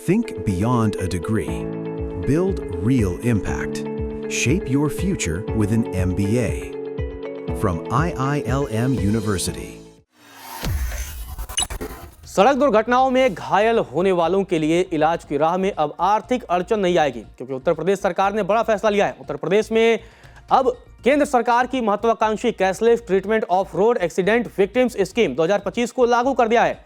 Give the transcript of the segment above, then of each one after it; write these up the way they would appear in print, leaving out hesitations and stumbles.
Think beyond a degree. Build real impact. Shape your future with an MBA. From IILM University. सड़क दुर्घटनाओं में घायल होने वालों के लिए इलाज की राह में अब आर्थिक अड़चन नहीं आएगी, क्योंकि उत्तर प्रदेश सरकार ने बड़ा फैसला लिया है। उत्तर प्रदेश में अब केंद्र सरकार की महत्वाकांक्षी cashless treatment of road accident victims scheme 2025 को लागू कर दिया है।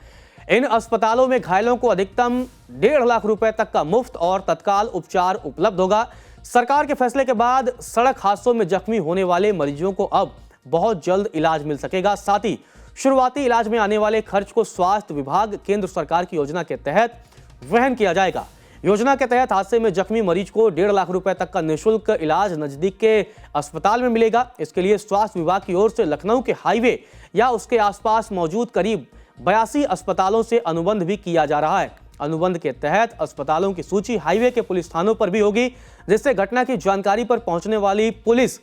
इन अस्पतालों में घायलों को अधिकतम 1.5 लाख रुपए तक का मुफ्त और तत्काल उपचार उपलब्ध होगा। सरकार के फैसले के बाद सड़क हादसों में जख्मी होने वाले मरीजों को अब बहुत जल्द इलाज मिल सकेगा। साथ ही शुरुआती इलाज में आने वाले खर्च को स्वास्थ्य विभाग केंद्र सरकार की योजना के तहत वहन किया जाएगा। योजना के तहत हादसे में जख्मी मरीज को 1.5 लाख रुपए तक का निःशुल्क इलाज नजदीक के अस्पताल में मिलेगा। इसके लिए स्वास्थ्य विभाग की ओर से लखनऊ के हाईवे या उसके आसपास मौजूद करीब 82 अस्पतालों से अनुबंध भी किया जा रहा है। अनुबंध के तहत अस्पतालों की सूची हाईवे के पुलिस थानों पर भी होगी, जिससे घटना की जानकारी पर पहुंचने वाली पुलिस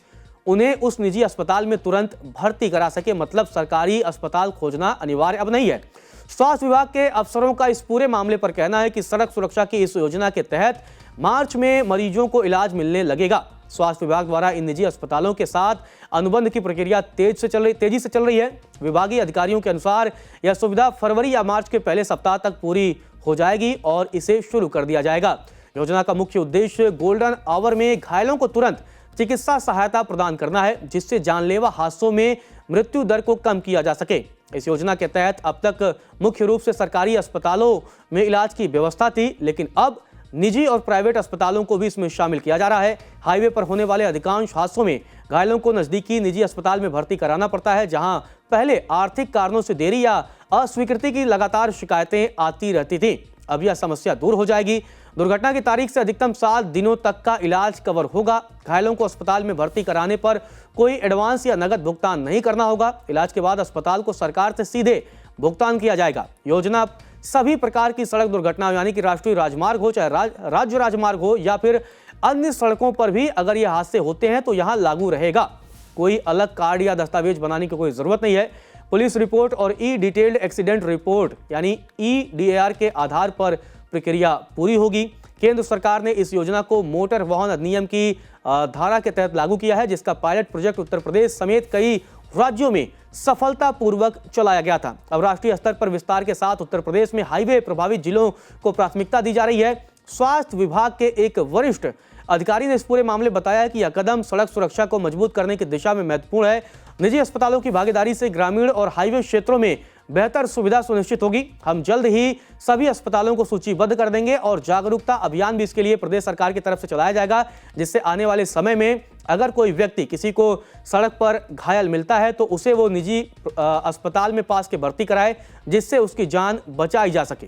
उन्हें उस निजी अस्पताल में तुरंत भर्ती करा सके। मतलब सरकारी अस्पताल खोजना अनिवार्य अब नहीं है। स्वास्थ्य विभाग के अफसरों का इस पूरे मामले पर कहना है कि सड़क सुरक्षा की इस योजना के तहत मार्च में मरीजों को इलाज मिलने लगेगा। स्वास्थ्य विभाग द्वारा इन निजी अस्पतालों के साथ अनुबंध की प्रक्रिया तेजी से चल रही है। विभागीय अधिकारियों के अनुसार यह सुविधा फरवरी या मार्च के पहले सप्ताह तक पूरी हो जाएगी और इसे शुरू कर दिया जाएगा। योजना का मुख्य उद्देश्य गोल्डन आवर में घायलों को तुरंत चिकित्सा सहायता प्रदान करना है, जिससे जानलेवा हादसों में मृत्यु दर को कम किया जा सके। इस योजना के तहत अब तक मुख्य रूप से सरकारी अस्पतालों में इलाज की व्यवस्था थी, लेकिन अब निजी और प्राइवेट अस्पतालों को भी इसमें शामिल किया जा रहा है। हाईवे पर होने वाले अधिकांश हादसों में घायलों को नजदीकी निजी अस्पताल में भर्ती कराना पड़ता है, जहां पहले आर्थिक कारणों से देरी या अस्वीकृति की लगातार शिकायतें आती रहती थी। अब यह समस्या दूर हो जाएगी। दुर्घटना की तारीख से अधिकतम 7 दिनों तक का इलाज कवर होगा। घायलों को अस्पताल में भर्ती कराने पर कोई एडवांस या नगद भुगतान नहीं करना होगा। इलाज के बाद अस्पताल को सरकार से सीधे भुगतान किया जाएगा। योजना सभी प्रकार की सड़क दुर्घटना, यानी कि राष्ट्रीय राजमार्ग हो, चाहे राज्य राजमार्ग हो या फिर अन्य सड़कों पर भी अगर ये हादसे होते हैं तो यहाँ लागू रहेगा। कोई अलग कार्ड या दस्तावेज बनाने की कोई जरूरत नहीं है। पुलिस रिपोर्ट और ई डिटेल्ड एक्सीडेंट रिपोर्ट यानी EDAR के आधार पर प्रक्रिया पूरी होगी। केंद्र सरकार ने इस योजना को मोटर वाहन अधिनियम की धारा के तहत लागू किया है, जिसका पायलट प्रोजेक्ट उत्तर प्रदेश समेत कई राज्यों में सफलतापूर्वक चलाया गया था। अब राष्ट्रीय स्तर पर विस्तार के साथ उत्तर प्रदेश में हाईवे प्रभावित जिलों को प्राथमिकता दी जा रही है। स्वास्थ्य विभाग के एक वरिष्ठ अधिकारी ने इस पूरे मामले बताया कि यह कदम सड़क सुरक्षा को मजबूत करने की दिशा में महत्वपूर्ण है। निजी अस्पतालों की भागीदारी से ग्रामीण और हाईवे क्षेत्रों में बेहतर सुविधा सुनिश्चित होगी। हम जल्द ही सभी अस्पतालों को सूचीबद्ध कर देंगे और जागरूकता अभियान भी इसके लिए प्रदेश सरकार की तरफ से चलाया जाएगा, जिससे आने वाले समय में अगर कोई व्यक्ति किसी को सड़क पर घायल मिलता है तो उसे वो निजी अस्पताल में पास के भर्ती कराए, जिससे उसकी जान बचाई जा सके।